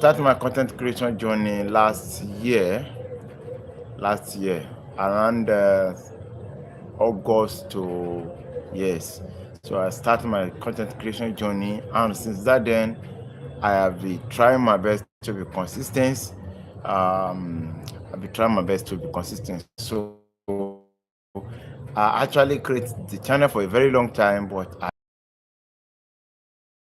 started my content creation journey last year around August to yes. So I started my content creation journey, and since that then, I have been trying my best to be consistent. I've been trying my best to be consistent. So I actually created the channel for a very long time, but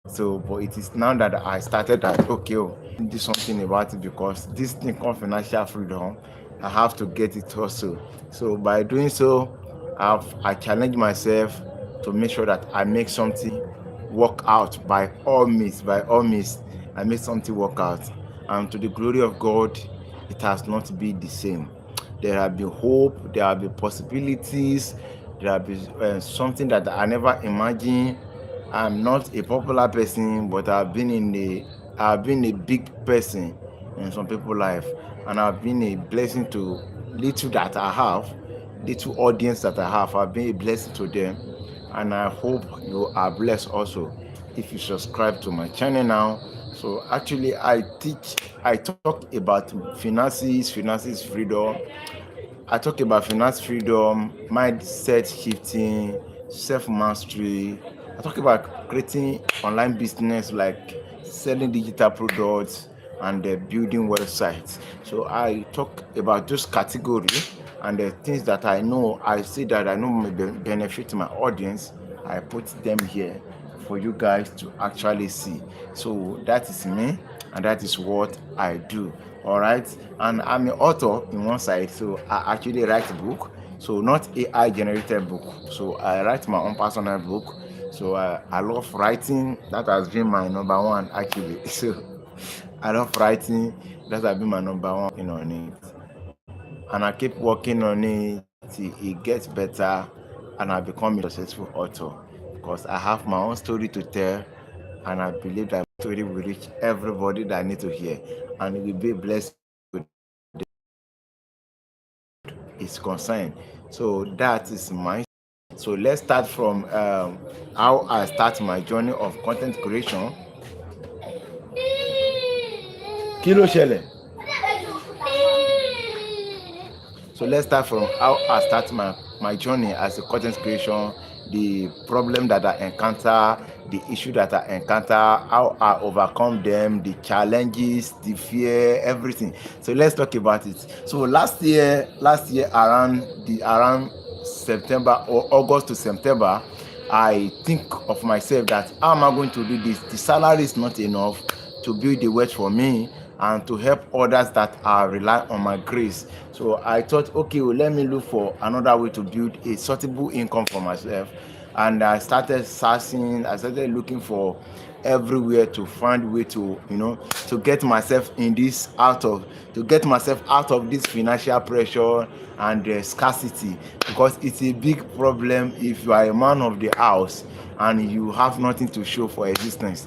it is now that I started that okay, do something about it because this thing called financial freedom, I have to get it also. So by doing so, I challenge myself to make sure that I make something work out by all means. By all means, I make something work out, and to the glory of God, it has not been the same. There have been hope, there have been possibilities, there have been something that I never imagined. I'm not a popular person, but I've been a big person in some people's life, and I've been a blessing to little that I have, little audience that I have. I've been a blessing to them, and I hope you are blessed also if you subscribe to my channel now. So actually, I talk about finances freedom. I talk about finance freedom, mindset shifting, self mastery. I talk about creating online business like selling digital products and building websites. So I talk about those categories and the things that I know. I see that I know may benefit my audience. I put them here for you guys to actually see. So that is me, and that is what I do. All right, and I'm an author in one side, so I actually write a book. So not AI generated book. So I write my own personal book. So I love writing. That has been my number one actually. So I love writing. That has been my number one working on it, and I keep working on it till it gets better, and I become a successful author because I have my own story to tell, and I believe that my story will reach everybody that need to hear, and it will be a blessing is concerned. So that is my. So let's start from how I start my journey of content creation. Kilo ṣẹlẹ̀. So let's start from how I start my journey as a content creation, the problem that I encounter, the issue that I encounter, how I overcome them, the challenges, the fear, everything. So let's talk about it. So last year around September or August to September, I think of myself that how am I going to do this? The salary is not enough to build the wealth for me and to help others that are relying on my grace. So I thought, okay, well, let me look for another way to build a suitable income for myself. And I started searching, I started looking for everywhere to find way to, to get myself to get myself out of this financial pressure and scarcity, because it's a big problem if you are a man of the house and you have nothing to show for existence,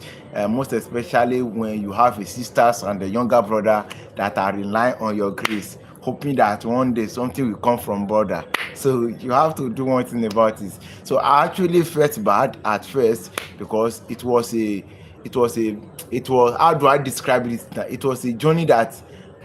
most especially when you have a sisters and a younger brother that are relying on your grace, hoping that one day something will come from border. So you have to do one thing about it. So I actually felt bad at first because it was how do I describe it? It was a journey that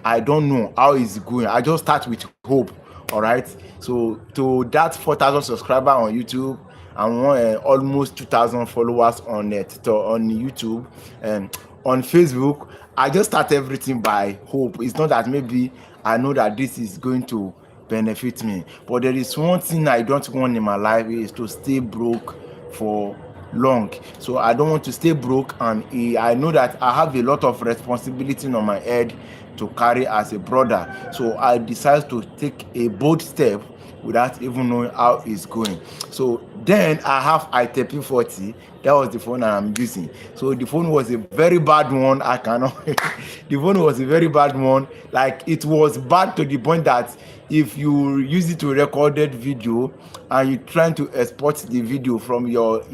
I don't know how it's going. I just start with hope. All right. So to that 4,000 subscriber on YouTube and almost 2,000 followers on on YouTube and on Facebook, I just start everything by hope. It's not that maybe I know that this is going to benefit me, but there is one thing I don't want in my life is to stay broke for long. So I don't want to stay broke, and I know that I have a lot of responsibility on my head to carry as a brother. So I decided to take a bold step without even knowing how it's going. So then I have itel P40. That was the phone I'm using. So the phone was a very bad one. I cannot. The phone was a very bad one. Like, it was bad to the point that if you use it to recorded video and you trying to export the video from your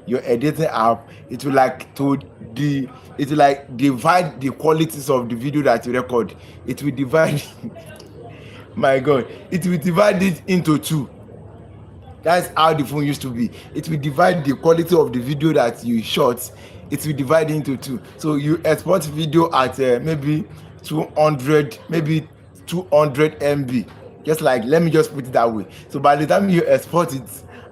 your editing app, it will divide the qualities of the video that you record. It will divide my god, it will divide it into two. That's how the phone used to be. It will divide the quality of the video that you shot. It will divide into two. So you export video at maybe 200, maybe 200 MB. Just like, let me just put it that way. So by the time you export it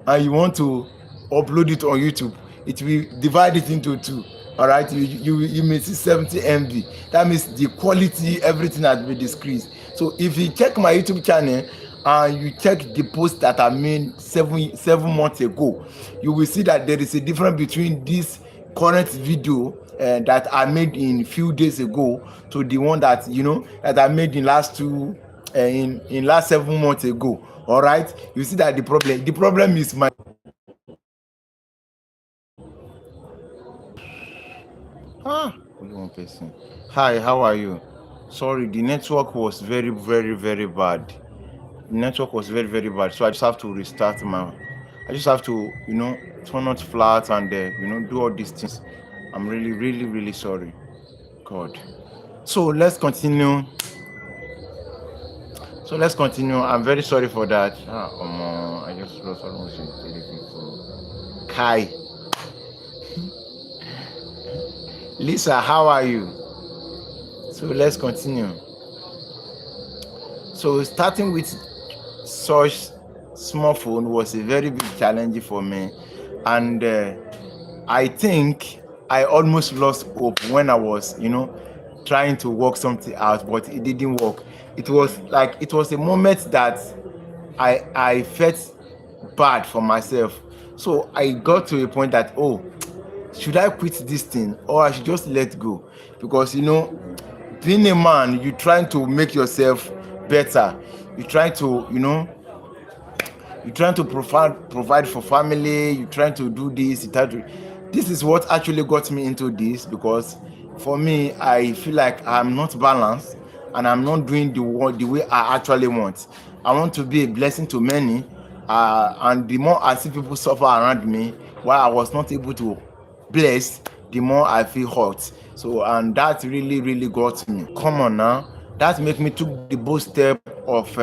and you want to upload it on YouTube, it will divide it into two. All right, you may see 70 MB. That means the quality, everything has been decreased. So if you check my YouTube channel and you check the post that I made 7 months ago, you will see that there is a difference between this current video that I made in few days ago to the one that that I made in last last 7 months ago. All right, you see that the problem is my only one person. Hi, how are you? Sorry, the network was very, very, very bad. The network was very, very bad. So I just have to restart my. I just have to, turn out flat and, do all these things. I'm really, really, really sorry. God. So let's continue. I'm very sorry for that. I just lost almost 30 people. Kai. Lisa, how are you? So let's continue. So starting with such small phone was a very big challenge for me, and I think I almost lost hope when I was, trying to work something out, but it didn't work. It was a moment that I felt bad for myself. So I got to a point that, should I quit this thing or I should just let go? Because being a man, you trying to make yourself better. You trying to provide for family. You trying to do this. This is what actually got me into this, because for me, I feel like I'm not balanced and I'm not doing the way I actually want. I want to be a blessing to many, and the more I see people suffer around me while I was not able to bless, the more I feel hurt. So, and that really, really got me. Come on now, that make me took the bold step of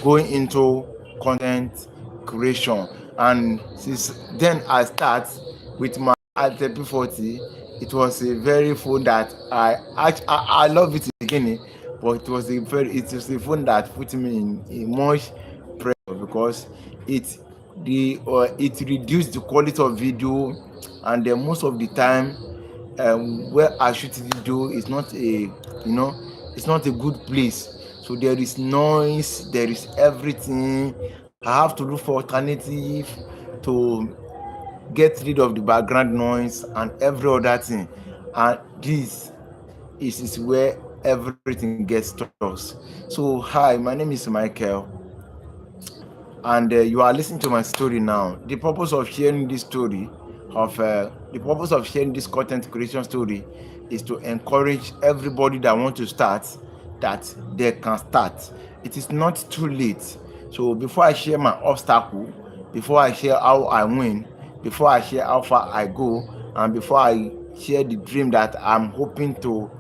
going into content creation. And since then I start with my Alta P40. It was a very phone that I love it again, but it was a phone that put me in much pressure, because it it reduced the quality of video, and most of the time, where I shoot video is not it's not a good place. So there is noise, there is everything. I have to look for alternative to get rid of the background noise and every other thing. And this is where everything gets tossed. So hi, my name is Michael, and you are listening to my story now. The purpose of sharing this story, the purpose of sharing this content creation story, is to encourage everybody that want to start, that they can start. It is not too late. So before I share my obstacle, before I share how I win, before I share how far I go, and before I share the dream that I'm hoping to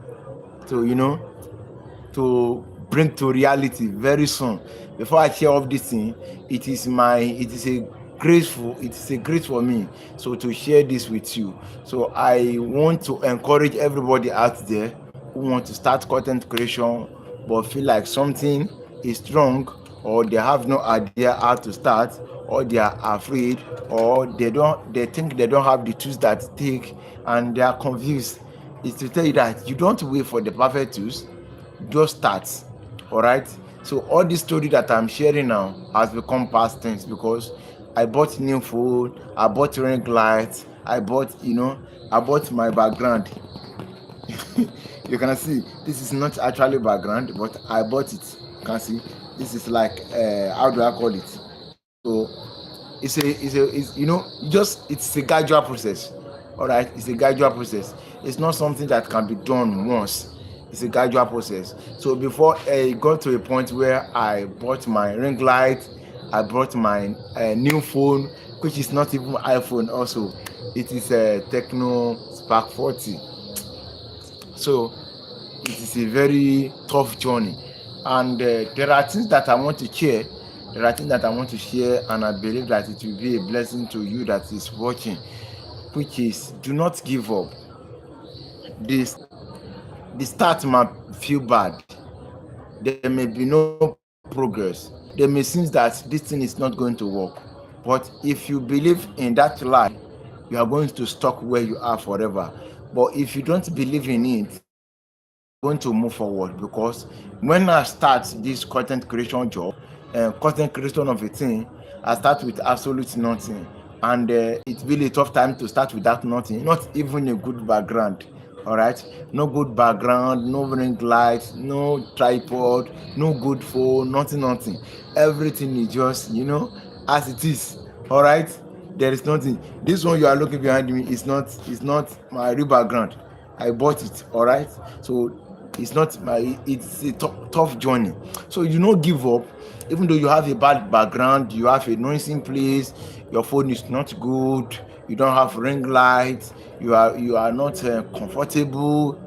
to bring to reality very soon, before I share all this thing, it is a grace for me, so to share this with you. So I want to encourage everybody out there who want to start content creation but feel like something is wrong, or they have no idea how to start, or they are afraid, or they think they don't have the tools that it take, and they are confused. Is to tell you that you don't wait for the perfect tools, just start. All right, so all this story that I'm sharing now has become past tense, because I bought new phone, I bought ring light, I bought my background. You can see this is not actually background, but I bought it. You can see this is like, how do I call it? So it's a gradual process. All right, it's a gradual process. It's not something that can be done once. It's a gradual process. So before I got to a point where I bought my ring light, I bought my new phone, which is not even iPhone also. It is a Techno Spark 40. So it is a very tough journey, and there are things that I want to share There are things that I want to share, and I believe that it will be a blessing to you that is watching, which is do not give up. This the start might feel bad. There may be no progress. There may seem that this thing is not going to work. But if you believe in that lie, you are going to stuck where you are forever. But if you don't believe in it, you are going to move forward. Because when I start this content creation job, content creation of a thing, I start with absolute nothing. And it's really a tough time to start without nothing, not even a good background. All right, no good background, no ring light, no tripod, no good phone, nothing. Everything is just, as it is. All right, there is nothing. This one you are looking behind me is not my real background. I bought it. All right, so it's a tough journey. So you don't give up. Even though you have a bad background, you have a noisy place, your phone is not good, you don't have ring light, you are not comfortable.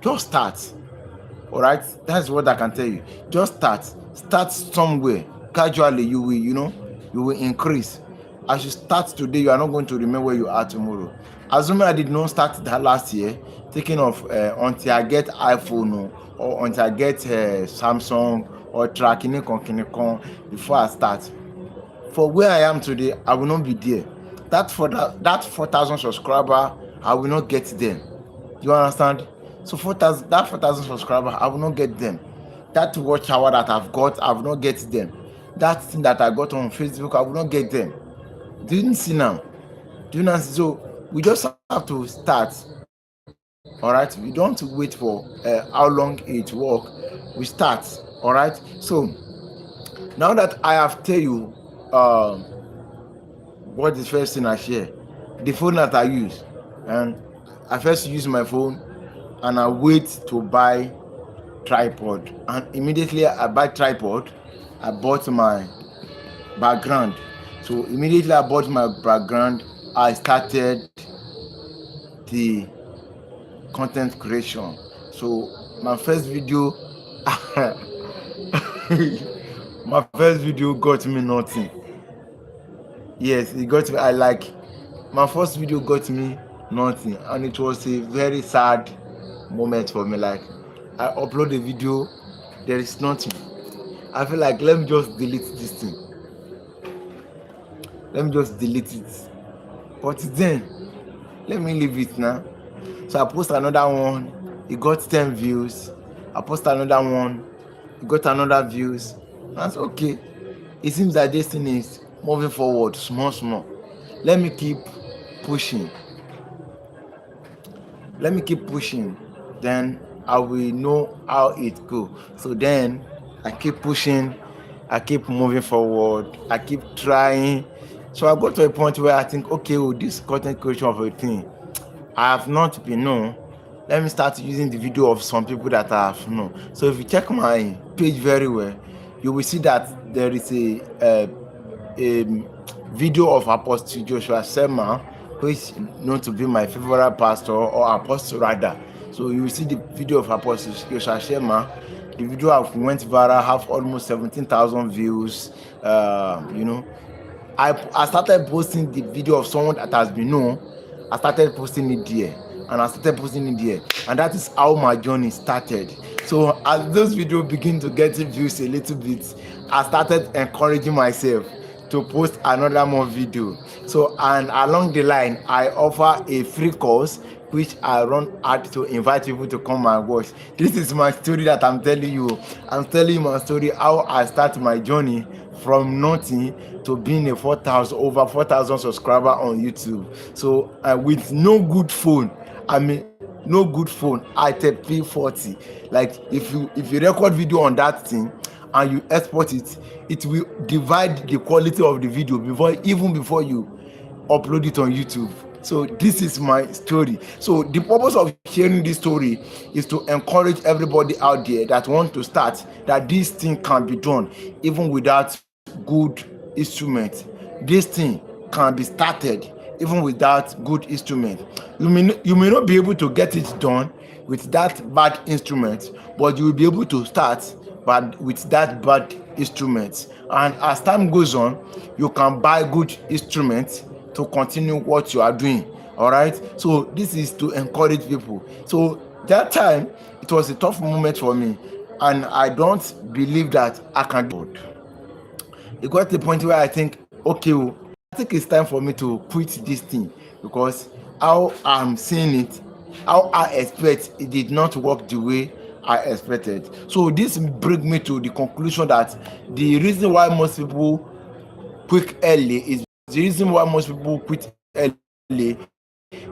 Just start. All right, that's what I can tell you. Just start somewhere. Gradually you will increase. As you start today, you are not going to remember where you are tomorrow. Assuming I did not start that last year, thinking of until I get iPhone, or until I get Samsung or Kinikon before I start. For where I am today, I will not be there. That 4,000 subscriber, I will not get them. You understand? So 4,000 subscriber, I will not get them. That watch hour that I've got, I will not get them. That thing that I got on Facebook, I will not get them. Do you see now? Do you know? So we just have to start. All right, we don't wait for how long it work. We start. All right. So now that I have tell you what is first thing I share, the phone that I use, and I first use my phone, and I wait to buy tripod, and immediately I buy tripod, I bought my background. So immediately I bought my background, I started the content creation. So my first video my first video got me nothing. Yes, it got me. I like my first video got me nothing, and it was a very sad moment for me. Like, I upload a video, there is nothing. I feel like, let me just delete this thing. Let me just delete it. But then, let me leave it now. So I post another one, it got 10 views. I post another one, it got another views. That's okay. It seems that this thing is moving forward small. Let me keep pushing. Then I will know how it go. So then I keep pushing, I keep moving forward, I keep trying. So I got to a point where I think, okay, this content creation of a thing, I have not been known. Let me start using the video of some people that I have known. So if you check my page very well, you will see that there is a video of Apostle Joshua Selma, who is known to be my favorite pastor, or apostle rather. So you will see the video of Apostle Joshua Selma. The video have went viral, have almost 17,000 views. I started posting the video of someone that has been known. I started posting it there, and that is how my journey started. So as those videos begin to get views a little bit, I started encouraging myself to post another more video. So, and along the line, I offer a free course which I run out to invite people to come and watch. This is my story that I'm telling you. I'm telling you my story, how I start my journey from nothing to being over 4,000 subscriber on YouTube. So with no good phone, I take P40. Like, if you record video on that thing and you export it, it will divide the quality of the video before you upload it on YouTube. So this is my story. So the purpose of sharing this story is to encourage everybody out there that want to start, that this thing can be done even without good instrument. This thing can be started even without good instrument. You may not be able to get it done with that bad instrument, but you will be able to start but with that bad instruments. And as time goes on, you can buy good instruments to continue what you are doing. All right, so this is to encourage people. So that time it was a tough moment for me, and I don't believe that I can do it. It got to the point where I think, okay, I think it's time for me to quit this thing, because how I'm seeing it, how I expect, it did not work the way I expected. So this brings me to the conclusion that the reason why most people quit early is the reason why most people quit early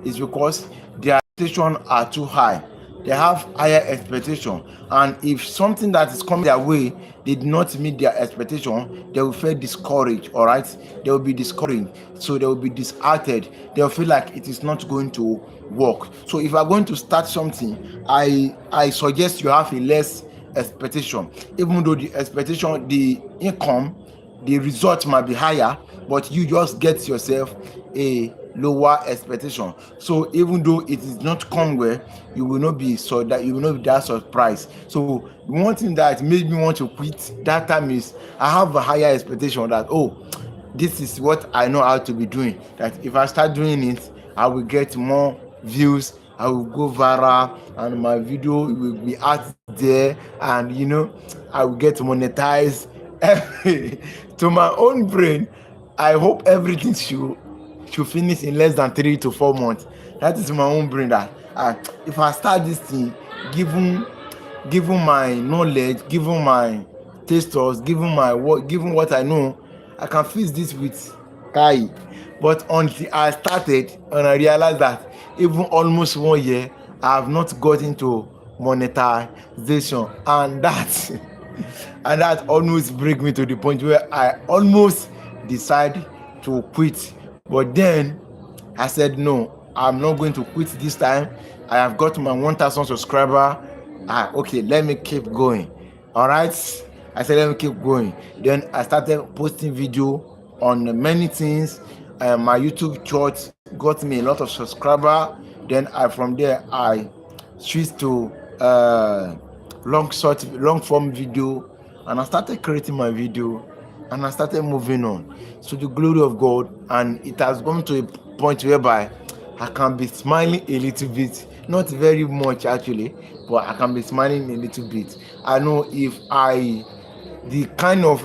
is because their expectations are too high. They have higher expectation, and if something that is coming their way did not meet their expectation, they will feel discouraged. All right, they will be discouraged, so they will be disheartened. They will feel like it is not going to work. So if you are going to start something, I suggest you have a less expectation. Even though the expectation, the income, the result might be higher, but you just get yourself a lower expectation. So even though it is not come well, you will not be so that you will not be that surprised. So one thing that made me want to quit that time is I have a higher expectation that, oh, this is what I know how to be doing, that if I start doing it, I will get more views, I will go viral, and my video will be out there, and I will get monetized. To my own brain, I hope everything should finish in less than 3 to 4 months. That is my own brain, that if I start this thing, given my knowledge, given my tasters, given my work, given what I know, I can fix this with Kai. But until I started and I realized that even almost 1 year, I have not got into monetization, and that and that almost bring me to the point where I almost decide to quit. But then I said, no, I'm not going to quit this time. I have got my 1,000 subscriber. Okay, let me keep going. All right, I said, let me keep going. Then I started posting video on many things. My YouTube short got me a lot of subscriber. Then from there I switched to long form video, and I started creating my video, and I started moving on to the glory of God. And it has gone to a point whereby I can be smiling a little bit, not very much actually, but I can be smiling a little bit. I know if the kind of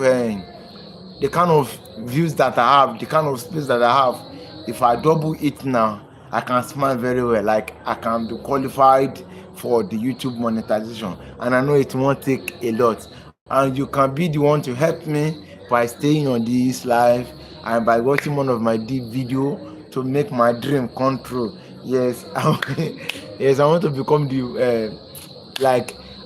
views that I have, the kind of space that I have, if I double it now, I can smile very well. Like, I can be qualified for the YouTube monetization, and I know it won't take a lot. And you can be the one to help me by staying on this live and by watching one of my deep video to make my dream come true. Yes, yes, I want to become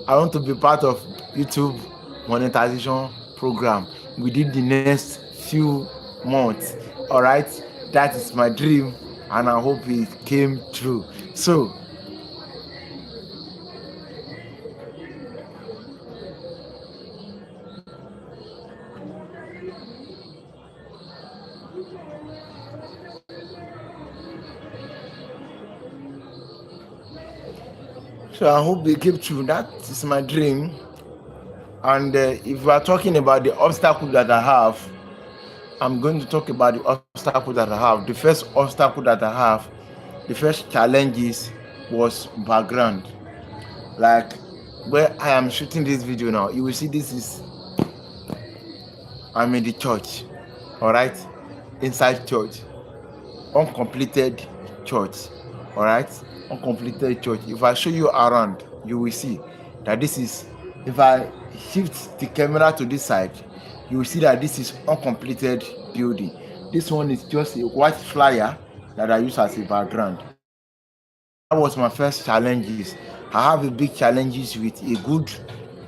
I want to be part of YouTube monetization program within the next few months. All right, that is my dream, and I hope it came true. So I hope it came true. That is my dream. And if we are talking about the obstacle that I have, I'm going to talk about the obstacle that I have. The first obstacle that I have, the first challenges was background. Like, where I am shooting this video now, you will see I'm in the church. All right, inside church, uncompleted church. All right, uncompleted church. If I show you around, you will see that this is, if I shift the camera to this side, you will see that this is uncompleted building. This one is just a white flyer that I use as a background. That was my first challenges. I have a big challenges with a good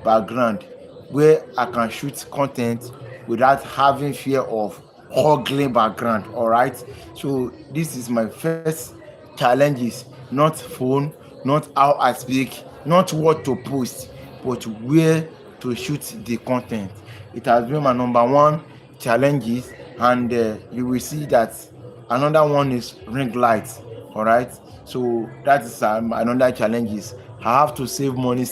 background where I can shoot content without having fear of ugly background. All right, so this is my first challenges. Not phone, not how I speak, not what to post, but where to shoot the content. It has been my number one challenges. And you will see that another one is ring lights. All right, so that is another challenges. I have to save money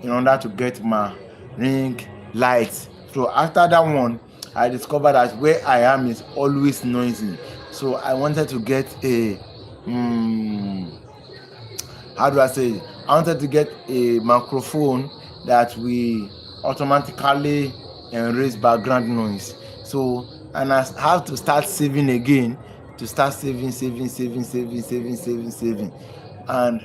in order to get my ring light. So after that one, I discovered that where I am is always noisy. So I wanted to get a how do I say it? I wanted to get a microphone that will automatically erase background noise. So, and I have to start saving again, to start saving, and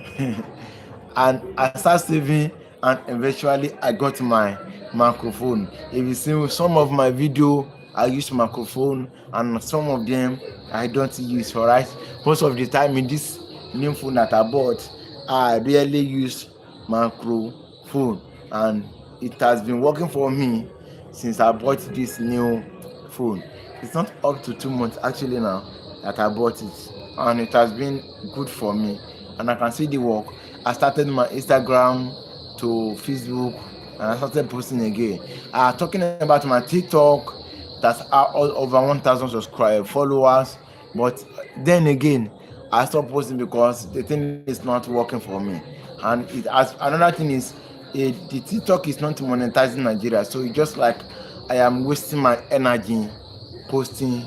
and I start saving, and eventually I got my microphone. If you see some of my video, I use microphone, and some of them I don't use. Alright, most of the time in this new phone that I bought, I rarely use microphone, and it has been working for me since I bought this new phone. It's not up to 2 months actually now that I bought it, and it has been good for me, and I can see the work. I started my Instagram to Facebook, and I started posting again. Talking about my TikTok, that's all over 1,000 subscribers followers, but then again I stopped posting because the thing is not working for me. And it has another thing is, the TikTok is not monetizing Nigeria, so it's just like I am wasting my energy posting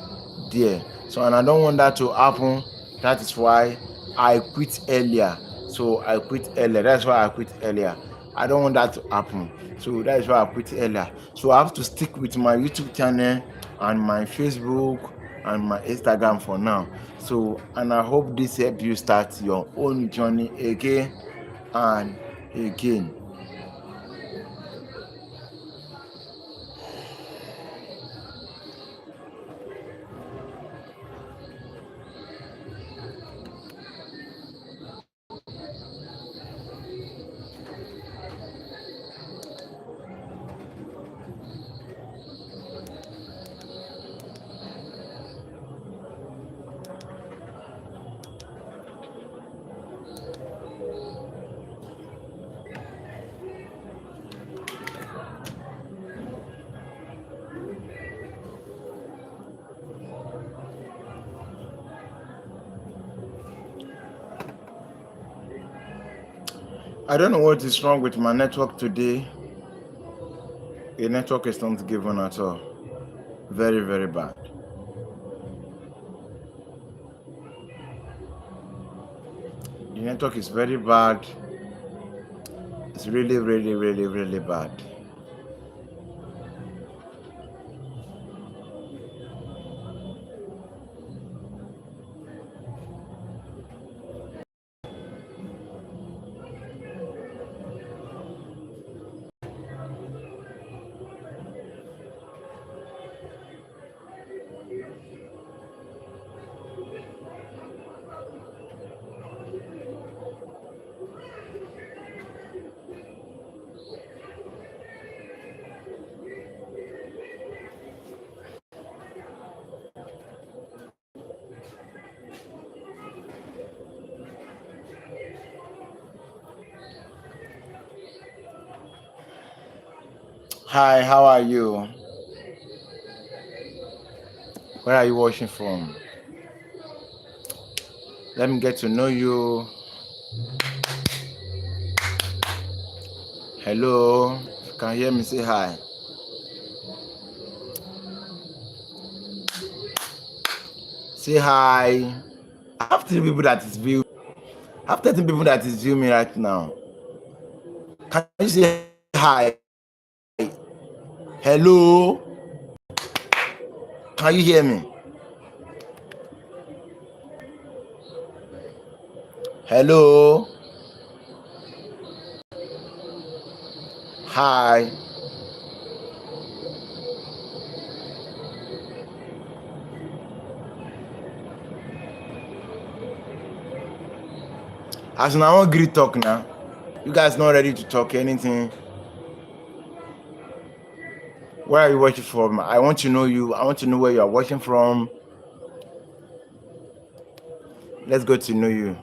there. So, and I don't want that to happen. That is why I quit earlier. That's why I quit earlier. I don't want that to happen. So that is why I quit earlier. So I have to stick with my YouTube channel and my Facebook and my Instagram for now. So, and I hope this help you start your own journey again and again. I don't know what is wrong with my network today. The network is not given at all. Very, very bad. The network is very bad. It's really, really, really, really bad. Hi, how are you? Where are you watching from? Let me get to know you. Hello, if you can hear me, say hi. Say hi. I have 3 people that is viewing. I have 13 people that is viewing me right now. Can you say hi? Hello? Can you hear me? Hello? Hi. As in, I won't agree talk now. You guys not ready to talk anything? Where are you watching from? I want to know you. I want to know where you are watching from. Let's go to know you.